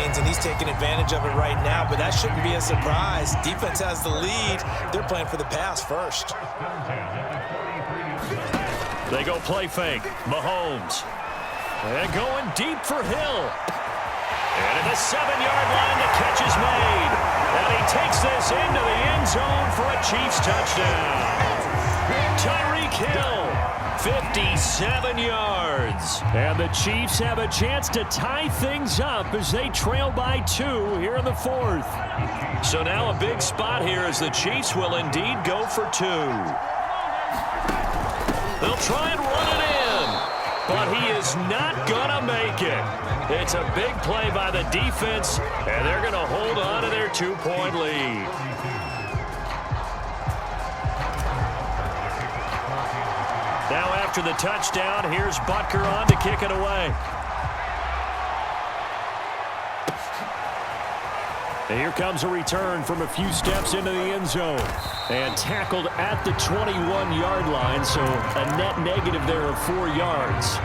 lanes, and he's taking advantage of it right now, but that shouldn't be a surprise. Defense has the lead. They're playing for the pass first. They go play fake. Mahomes. And going deep for Hill. And at the 7-yard line, the catch is made. And he takes this into the end zone for a Chiefs touchdown. Tyreek Hill, 57 yards. And the Chiefs have a chance to tie things up as they trail by 2 here in the 4th. So now a big spot here as the Chiefs will indeed go for 2. They'll try and run it in, but he is not going to make it. It's a big play by the defense, and they're going to hold on to their 2-point lead. Now after the touchdown, here's Butker on to kick it away. And here comes a return from a few steps into the end zone. And tackled at the 21-yard line, so a net negative there of 4 yards.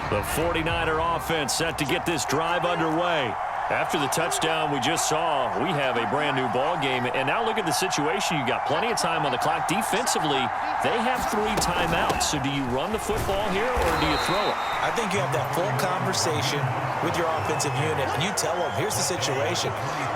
The 49er offense set to get this drive underway. After the touchdown we just saw, we have a brand-new ball game. And now look at the situation. You got plenty of time on the clock. Defensively, they have 3 timeouts. So do you run the football here or do you throw it? I think you have that full conversation with your offensive unit, and you tell them, here's the situation.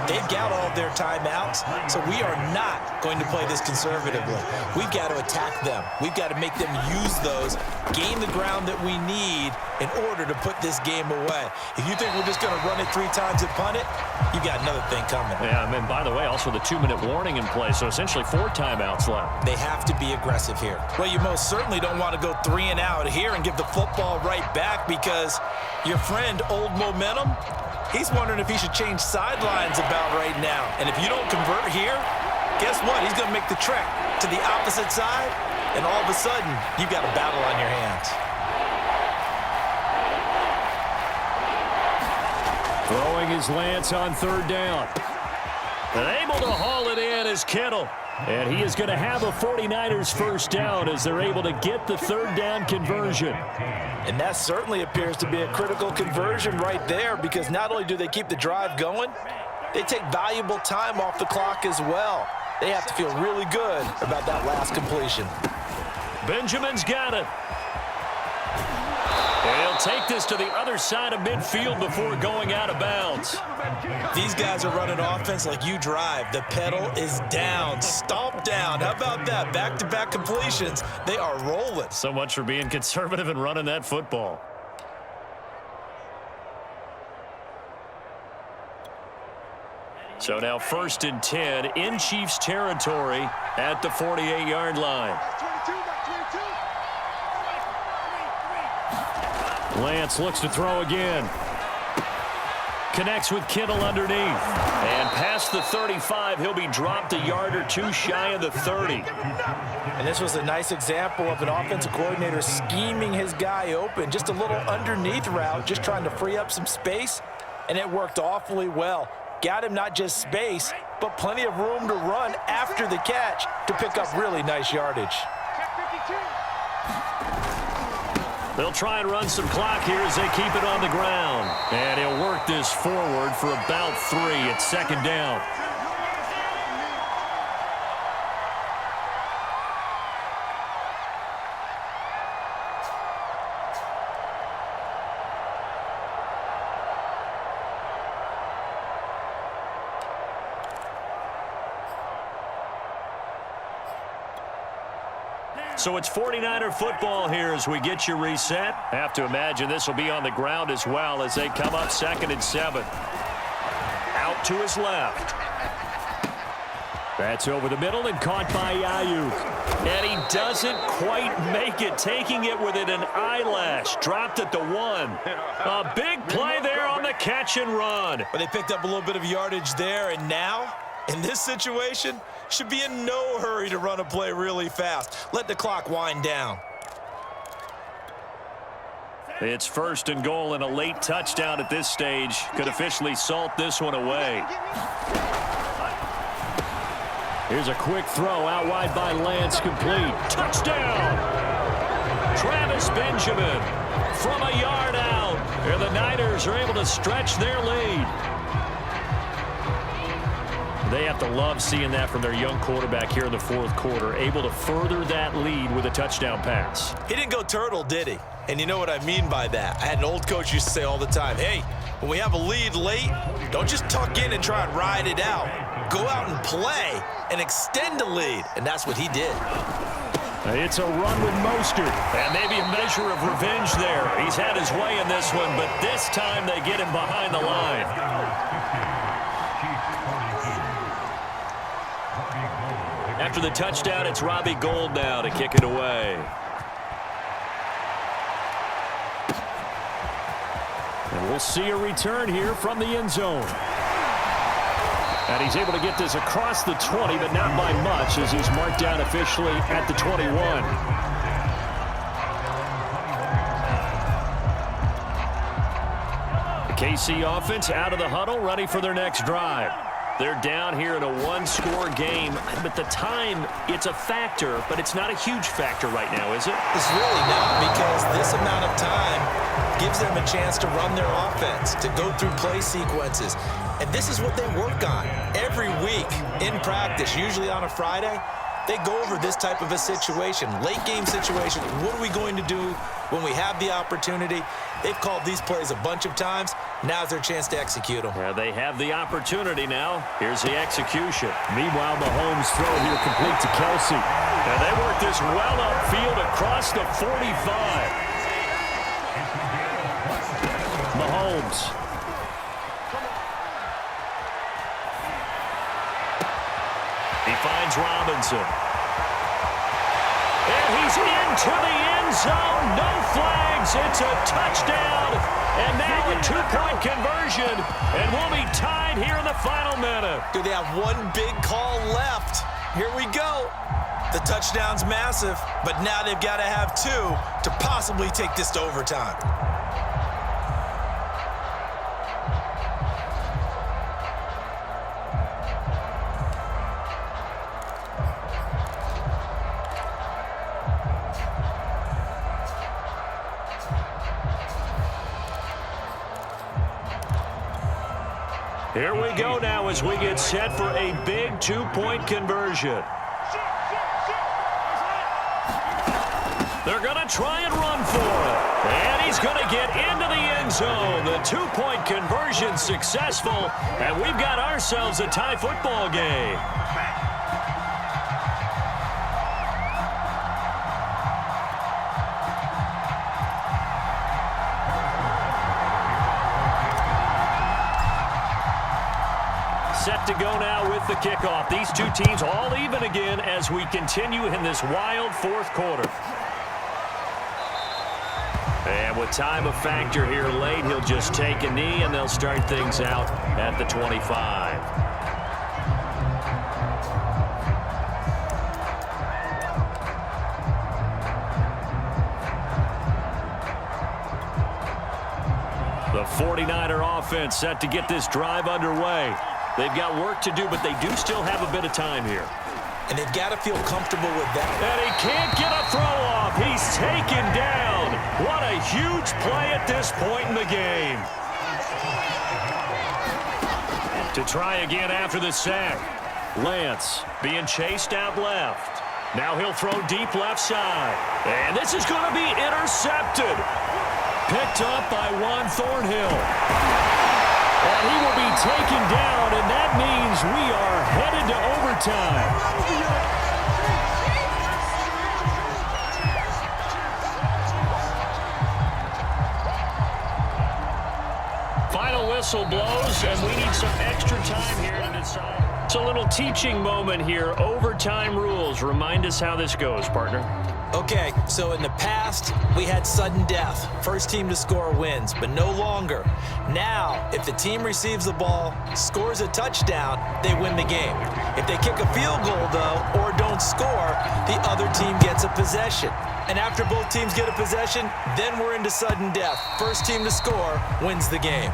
They've got all of their timeouts, so we are not going to play this conservatively. We've got to attack them. We've got to make them use those, gain the ground that we need in order to put this game away. If you think we're just going to run it 3 times and punt it, you got another thing coming. Yeah, and by the way, also the 2-minute warning in play, so essentially 4 timeouts left. They have to be aggressive here. Well, you most certainly don't want to go 3 and out here and give the football right back, because your friend, Old Momentum, he's wondering if he should change sidelines about right now. And if you don't convert here, guess what? He's going to make the trek to the opposite side, and all of a sudden, you've got a battle on your hands. Throwing his Lance on 3rd down. And able to haul it in is Kittle. And he is going to have a 49ers first down as they're able to get the 3rd down conversion. And that certainly appears to be a critical conversion right there, because not only do they keep the drive going, they take valuable time off the clock as well. They have to feel really good about that last completion. Benjamin's got it. And he'll take this to the other side of midfield before going out of bounds. These guys are running offense like you drive. The pedal is down, stomp down. How about that? Back-to-back completions. They are rolling. So much for being conservative and running that football. So now 1st and 10 in Chiefs territory at the 48-yard line. Lance looks to throw again. Connects with Kittle underneath. And past the 35, he'll be dropped a yard or 2 shy of the 30. And this was a nice example of an offensive coordinator scheming his guy open. Just a little underneath route, just trying to free up some space. And it worked awfully well. Got him not just space, but plenty of room to run after the catch to pick up really nice yardage. They'll try and run some clock here as they keep it on the ground. And he'll work this forward for about 3 at 2nd down. So it's 49er football here as we get you reset. Have to imagine this will be on the ground as well as they come up 2nd and 7. Out to his left. That's over the middle and caught by Ayuk. And he doesn't quite make it, taking it within an eyelash. Dropped at the 1. A big play there on the catch and run. But they picked up a little bit of yardage there, and now, in this situation, should be in no hurry to run a play really fast. Let the clock wind down. It's 1st and goal, and a late touchdown at this stage could officially salt this one away. Here's a quick throw out wide by Lance, complete. Touchdown! Benjamin from a yard out. And the Niners are able to stretch their lead. They have to love seeing that from their young quarterback here in the fourth quarter, able to further that lead with a touchdown pass. He didn't go turtle, did he? And you know what I mean by that. I had an old coach used to say all the time, hey, when we have a lead late, don't just tuck in and try and ride it out. Go out and play and extend the lead. And that's what he did. It's a run with Mostert, and maybe a measure of revenge there. He's had his way in this one, but this time they get him behind the line. After the touchdown, it's Robbie Gould now to kick it away. And we'll see a return here from the end zone. And he's able to get this across the 20, but not by much, as he's marked down officially at the 21. The KC offense out of the huddle, ready for their next drive. They're down here in a one-score game, but the time, it's a factor, but it's not a huge factor right now, is it? It's really not, because this amount of time gives them a chance to run their offense, to go through play sequences. And this is what they work on every week in practice, usually on a Friday. They go over this type of a situation, late game situation. What are we going to do when we have the opportunity? They've called these plays a bunch of times. Now's their chance to execute them. Yeah, they have the opportunity now. Here's the execution. Meanwhile, Mahomes' throw here complete to Kelsey. And they work this well upfield across the 45. Mahomes. He finds Robinson. And he's into the end zone. No flags. It's a touchdown. And now a two-point conversion. And we'll be tied here in the final minute. Do they have one big call left? Here we go. The touchdown's massive, but now they've got to have two to possibly take this to overtime. Here we go now as we get set for a big two-point conversion. They're going to try and run for it. And he's going to get into the end zone. The two-point conversion successful. And we've got ourselves a tie football game. Set to go now with the kickoff. These two teams all even again as we continue in this wild fourth quarter. And with time a factor here late, he'll just take a knee and they'll start things out at the 25. The 49er offense set to get this drive underway. They've got work to do, but they do still have a bit of time here. And they've got to feel comfortable with that. And he can't get a throw off. He's taken down. What a huge play at this point in the game. To try again after the sack. Lance being chased out left. Now he'll throw deep left side. And this is going to be intercepted. Picked up by Juan Thornhill. And he will be taken down, and that means we are headed to overtime. Final whistle blows, and we need some extra time here to decide. It's a little teaching moment here. Overtime rules. Remind us how this goes, partner. Okay, so in the past, we had sudden death. First team to score wins, but no longer. Now, if the team receives the ball, scores a touchdown, they win the game. If they kick a field goal, though, or don't score, the other team gets a possession. And after both teams get a possession, then we're into sudden death. First team to score wins the game.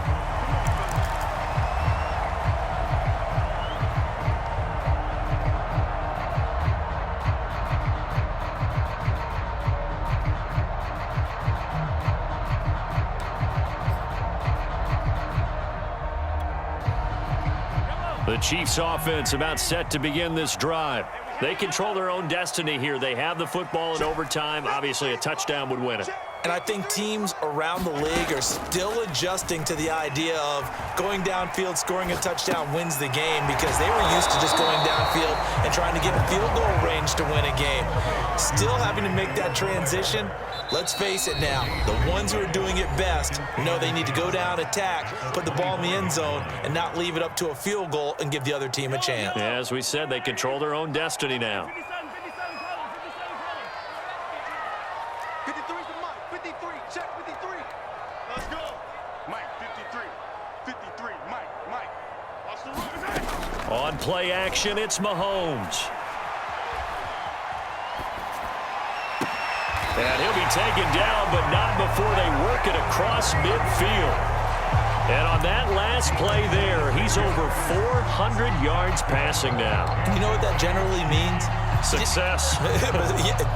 Chiefs offense about set to begin this drive. They control their own destiny here. They have the football in overtime. Obviously, a touchdown would win it. And I think teams around the league are still adjusting to the idea of going downfield, scoring a touchdown wins the game, because they were used to just going downfield and trying to get in field goal range to win a game. Still having to make that transition. Let's face it now, the ones who are doing it best know they need to go down, attack, put the ball in the end zone, and not leave it up to a field goal and give the other team a chance. Yeah, as we said, they control their own destiny now. 53's the Mike. 53. Check 53. Let's go. Mike, 53. 53. Mike. Watch the run. On play action, it's Mahomes. And he'll be taken down, but not before they work it across midfield. And on that last play there, he's over 400 yards passing now. You know what that generally means? Success.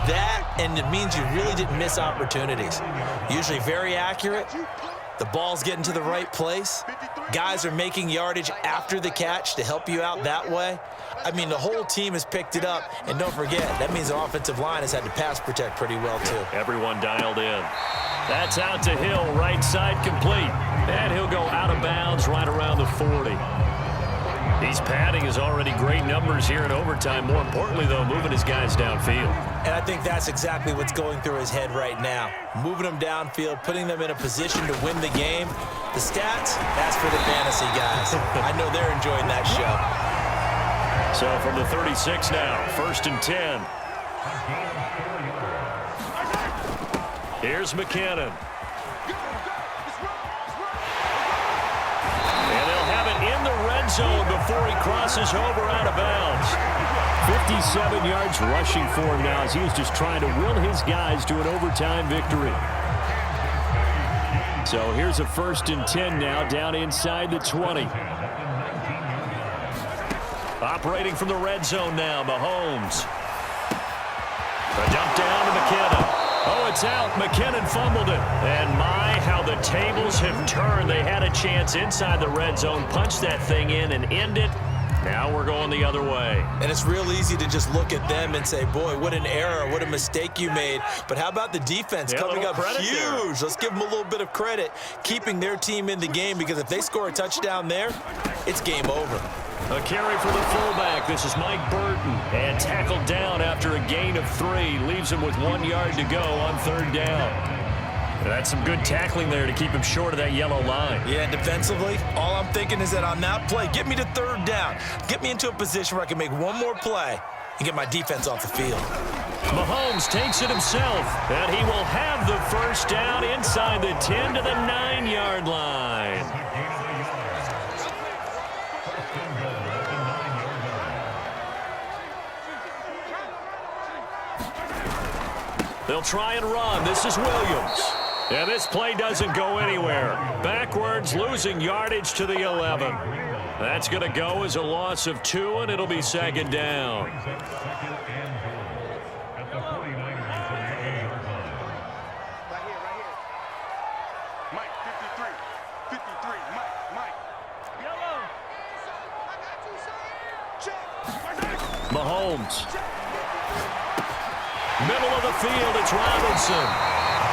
That, and it means you really didn't miss opportunities. Usually very accurate. The ball's getting to the right place. Guys are making yardage after the catch to help you out that way. I mean, the whole team has picked it up. And don't forget, that means the offensive line has had to pass protect pretty well, too. Everyone dialed in. That's out to Hill, right side complete. And he'll go out of bounds right around the 40. He's padding his already great numbers here in overtime. More importantly, though, moving his guys downfield. And I think that's exactly what's going through his head right now. Moving them downfield, putting them in a position to win the game. The stats, that's for the fantasy guys. I know they're enjoying that show. So from the 36 now, 1st and 10. Here's McKinnon. And they'll have it in the red zone before he crosses over out of bounds. 57 yards rushing for him now as he was just trying to will his guys to an overtime victory. So here's a 1st and 10 now, down inside the 20. Operating from the red zone now, Mahomes. A dump down to McKinnon. Oh, it's out. McKinnon fumbled it. And my, how the tables have turned. They had a chance inside the red zone, punch that thing in and end it. Now we're going the other way. And it's real easy to just look at them and say, boy, what an error, what a mistake you made. But how about the defense coming up huge? There. Let's give them a little bit of credit, keeping their team in the game, because if they score a touchdown there, it's game over. A carry for the fullback. This is Mike Burton. And tackled down after a gain of 3. Leaves him with 1 yard to go on 3rd down. That's some good tackling there to keep him short of that yellow line. Yeah, defensively, all I'm thinking is that on that play, get me to 3rd down. Get me into a position where I can make one more play and get my defense off the field. Mahomes takes it himself, and he will have the 1st down inside the 10 to the 9-yard line. They'll try and run. This is Williams. And this play doesn't go anywhere. Backwards, losing yardage to the 11. That's going to go as a loss of 2, and it'll be 2nd down. Mike, 53. 53. Mike. Yellow. I got you, son. Check. Mahomes. Middle of the field, it's Robinson.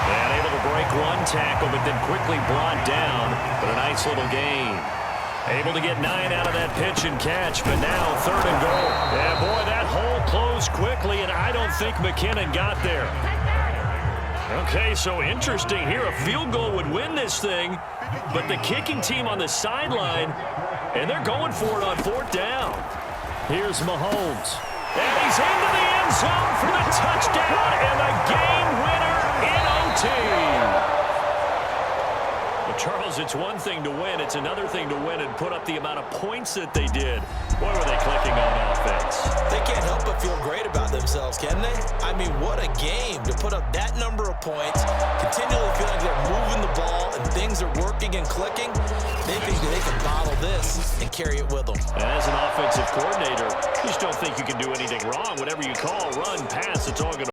And able to break one tackle, but then quickly brought down. But a nice little gain. Able to get 9 out of that pitch and catch, but now 3rd and goal. Yeah, boy, that hole closed quickly, and I don't think McKinnon got there. Okay, so interesting here. A field goal would win this thing, but the kicking team on the sideline, and they're going for it on 4th down. Here's Mahomes. And he's into the end zone for the touchdown and the game winner in OT. Well, Charles, it's one thing to win. It's another thing to win and put up the amount of points that they did. Boy, were they clicking on offense. They can't help but feel great about themselves, can they? I mean, what a game to put up that number of points, continually feel like they're moving the ball and things are working and clicking. They think that they can bottle this and carry it with them. As an offensive coordinator, you just don't think you can do anything wrong. Whatever you call, run, pass, it's all going to